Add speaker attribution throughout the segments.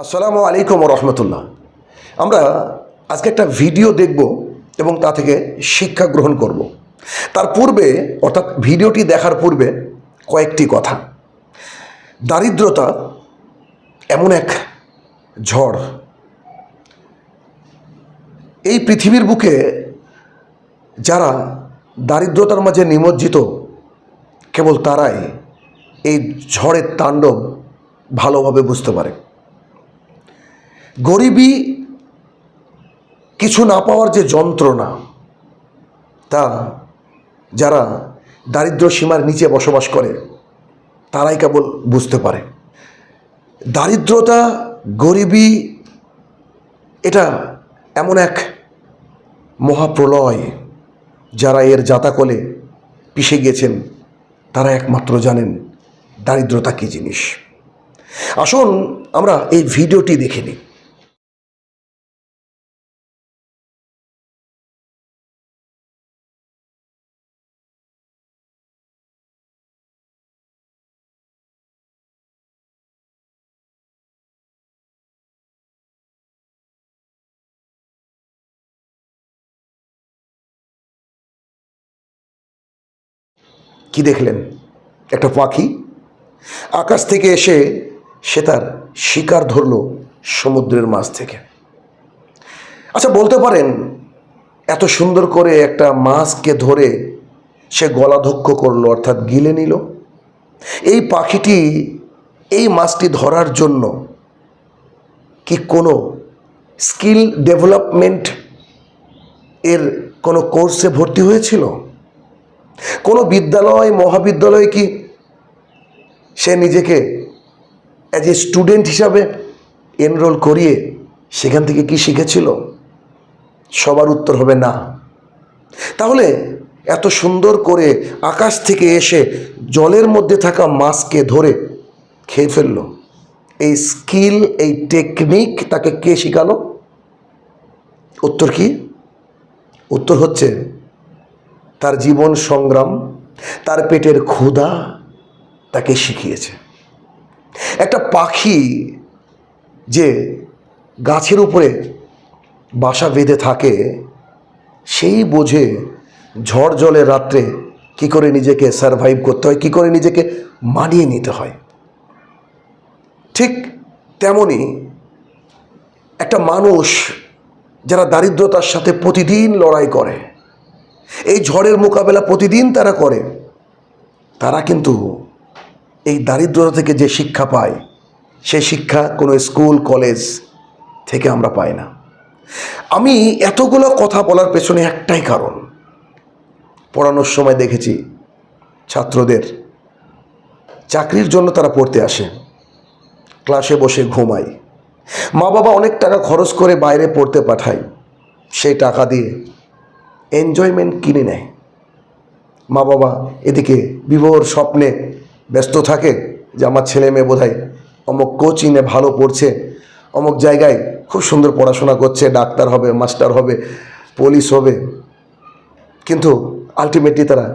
Speaker 1: আসসালামু আলাইকুম রহমতুল্লাহ। আমরা আজকে একটা ভিডিও দেখব এবং তা থেকে শিক্ষা গ্রহণ করব। তার পূর্বে অর্থাৎ ভিডিওটি দেখার পূর্বে কয়েকটি কথা। দারিদ্রতা এমন এক ঝড়, এই পৃথিবীর বুকে যারা দারিদ্রতার মাঝে নিমজ্জিত কেবল তারাই এই ঝড়ের তাণ্ডব ভালোভাবে বুঝতে পারে। গরিবী কিছু না পাওয়ার যে যন্ত্রণা, তা যারা দারিদ্র সীমার নিচে বসবাস করে তারাই কেবল বুঝতে পারে। দারিদ্রতা, গরিবী এটা এমন এক মহাপ্রলয়, যারা এর জাতাকলে পিষে গিয়েছেন তারা একমাত্র জানেন দারিদ্রতা কী জিনিস। আসুন আমরা এই ভিডিওটি দেখে নিই। কি দেখলেন? একটা পাখি আকাশ থেকে এসে সে তার শিকার ধরল সমুদ্রের মাছ থেকে। আচ্ছা, বলতে পারেন এত সুন্দর করে একটা মাছকে ধরে সে গলাধক্ষ করলো, অর্থাৎ গিলে নিল। এই পাখিটি এই মাছটি ধরার জন্য কি কোনো স্কিল ডেভেলপমেন্ট এর কোনো কোর্সে ভর্তি হয়েছিল? কোনো বিদ্যালয় মহাবিদ্যালয়ে কি সে নিজেকে অ্যাজ এ স্টুডেন্ট হিসাবে এনরোল করিয়ে সেখান থেকে কি শিখেছিল? সবার উত্তর হবে না। তাহলে এত সুন্দর করে আকাশ থেকে এসে জলের মধ্যে থাকা মাছকে ধরে খেয়ে ফেলল, এই স্কিল, এই টেকনিক তাকে কে শিখালো? উত্তর কি? উত্তর হচ্ছে তার জীবন সংগ্রাম, তার পেটের ক্ষুধা তাকে শিখিয়েছে। একটা পাখি যে গাছের উপরে বাসা বেঁধে থাকে, সেই বোঝে ঝড় জলের রাত্রে কি করে নিজেকে সারভাইভ করতে হয়, কি করে নিজেকে মানিয়ে নিতে হয়। ঠিক তেমনই একটা মানুষ যারা দারিদ্রতার সাথে প্রতিদিন লড়াই করে, এই ঝড়ের মোকাবেলা প্রতিদিন তারা করে, তারা কিন্তু এই দারিদ্রতা থেকে যে শিক্ষা পায়, সেই শিক্ষা কোনো স্কুল কলেজ থেকে আমরা পাই না। আমি এতগুলো কথা বলার পেছনে একটাই কারণ, পড়ানোর সময় দেখেছি ছাত্রদের চাকরির জন্য তারা পড়তে আসে, ক্লাসে বসে ঘুমায়, মা বাবা অনেক টাকা খরচ করে বাইরে পড়তে পাঠায়, সেই টাকা দিয়ে এনজয়মেন্ট কিনে নেয়। মা বাবা এদিকে বিভোর স্বপ্নে ব্যস্ত থাকে যে আমার ছেলে মেয়ে বোধহয় অমুক কোচিংয়ে ভালো পড়ছে, অমুক জায়গায় খুব সুন্দর পড়াশোনা করছে, ডাক্তার হবে, মাস্টার হবে, পুলিশ হবে, কিন্তু আলটিমেটলি তারা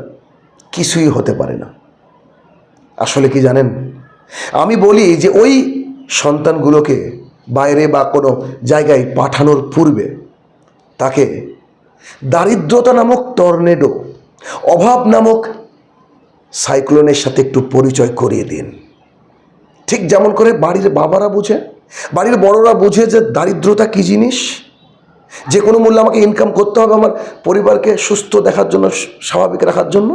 Speaker 1: কিছুই হতে পারে না। আসলে কি জানেন, আমি বলি যে ওই সন্তানগুলোকে বাইরে বা কোনো জায়গায় পাঠানোর পূর্বে তাকে দারিদ্রতা নামক টর্নেডো, অভাব নামক সাইক্লোনের সাথে একটু পরিচয় করিয়ে দিন। ঠিক যেমন করে বাড়ির বাবারা বুঝে, বাড়ির বড়রা বুঝে যে দারিদ্রতা কী জিনিস, যে কোনো মূল্যে আমাকে ইনকাম করতে হবে আমার পরিবারকে সুস্থ দেখার জন্য, স্বাভাবিক রাখার জন্য,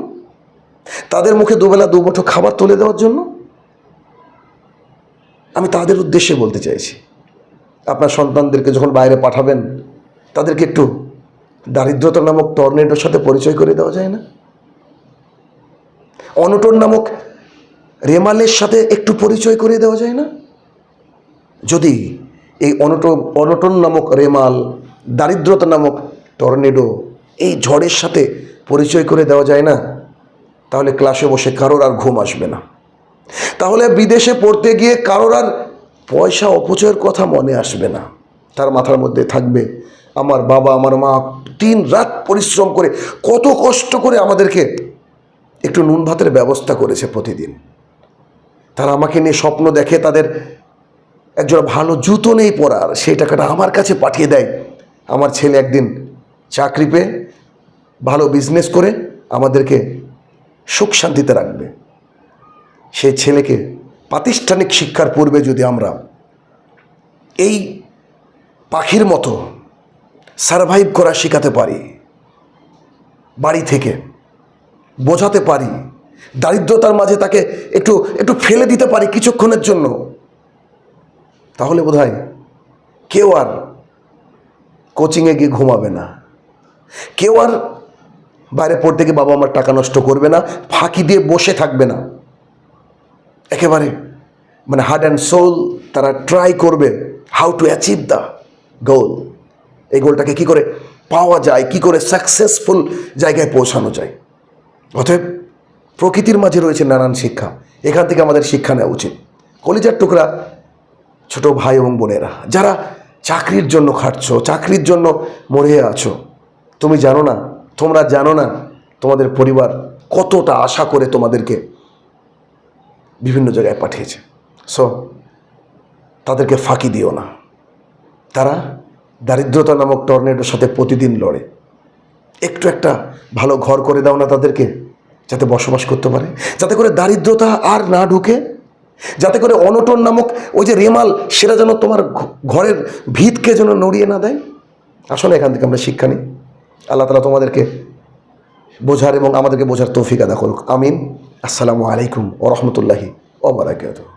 Speaker 1: তাদের মুখে দুবেলা দুমুঠো খাবার তুলে দেওয়ার জন্য। আমি তাদের উদ্দেশ্যে বলতে চাইছি, আপনার সন্তানদেরকে যখন বাইরে পাঠাবেন তাদেরকে একটু দারিদ্রতা নামক টর্নেডোর সাথে পরিচয় করে দেওয়া যায় না? অনটন নামক রেমালের সাথে একটু পরিচয় করে দেওয়া যায় না? যদি এই অনটন নামক রেমাল, দারিদ্রতা নামক টর্নেডো, এই ঝড়ের সাথে পরিচয় করে দেওয়া যায় না, তাহলে ক্লাসে বসে কারোর আর ঘুম আসবে না। তাহলে বিদেশে পড়তে গিয়ে কারোর আর পয়সা অপচয়ের কথা মনে আসবে না। তার মাথার মধ্যে থাকবে আমার বাবা, আমার মা দিন রাত পরিশ্রম করে, কত কষ্ট করে আমাদেরকে একটু নুন ভাতের ব্যবস্থা করেছে প্রতিদিন। তারা আমাকে নিয়ে স্বপ্ন দেখে, তাদের একজোড়া ভালো জুতো নেই পরার, সেই টাকাটা আমার কাছে পাঠিয়ে দেয়। আমার ছেলে একদিন চাকরি পেয়ে ভালো বিজনেস করে আমাদেরকে সুখ শান্তিতে রাখবে। সেই ছেলেকে প্রাতিষ্ঠানিক শিক্ষার পূর্বে যদি আমরা এই পাখির মতো সারভাইভ করা শেখাতে পারি, বাড়ি থেকে বোঝাতে পারি, দারিদ্রতার মাঝে তাকে একটু একটু ফেলে দিতে পারি কিছুক্ষণের জন্য, তাহলে বোধহয় কেউ আর কোচিংয়ে গিয়ে ঘুমাবে না, কেউ আর বাইরে পড়তে গিয়ে বাবা আমার টাকা নষ্ট করবে না, ফাঁকি দিয়ে বসে থাকবে না। একেবারে মানে হার্ট অ্যান্ড সোল তারা ট্রাই করবে হাউ টু অ্যাচিভ দ্য গোল। এই গোলটাকে কী করে পাওয়া যায়, কি করে সাকসেসফুল জায়গায় পৌঁছানো যায়। অতএব প্রকৃতির মাঝে রয়েছে নানান শিক্ষা, এখান থেকে আমাদের শিক্ষা নেওয়া উচিত। কলিজার টুকরা ছোট ভাই এবং বোনেরা, যারা চাকরির জন্য খাটছো, চাকরির জন্য মরে আছো, তুমি জানো না, তোমরা জানো না তোমাদের পরিবার কতটা আশা করে তোমাদেরকে বিভিন্ন জায়গায় পাঠিয়েছে। সো তাদেরকে ফাঁকি দিও না। তারা দারিদ্রতা নামক টর্নেডোর সাথে প্রতিদিন লড়ে। একটু একটা ভালো ঘর করে দাও না তাদেরকে, যাতে বসবাস করতে পারে, যাতে করে দারিদ্রতা আর না ঢুকে, যাতে করে অনটন নামক ওই যে রেমাল, সেটা যেন তোমার ঘরের ভিতকে যেন নড়িয়ে না দেয়। আসলে এখান থেকে আমরা শিক্ষা নিই। আল্লাহ তাআলা তোমাদেরকে বোঝার এবং আমাদেরকে বোঝার তৌফিক আদা করুক। আমিন। আসসালামু আলাইকুম ওয়া রাহমাতুল্লাহি ওয়া বারাকাতুহু।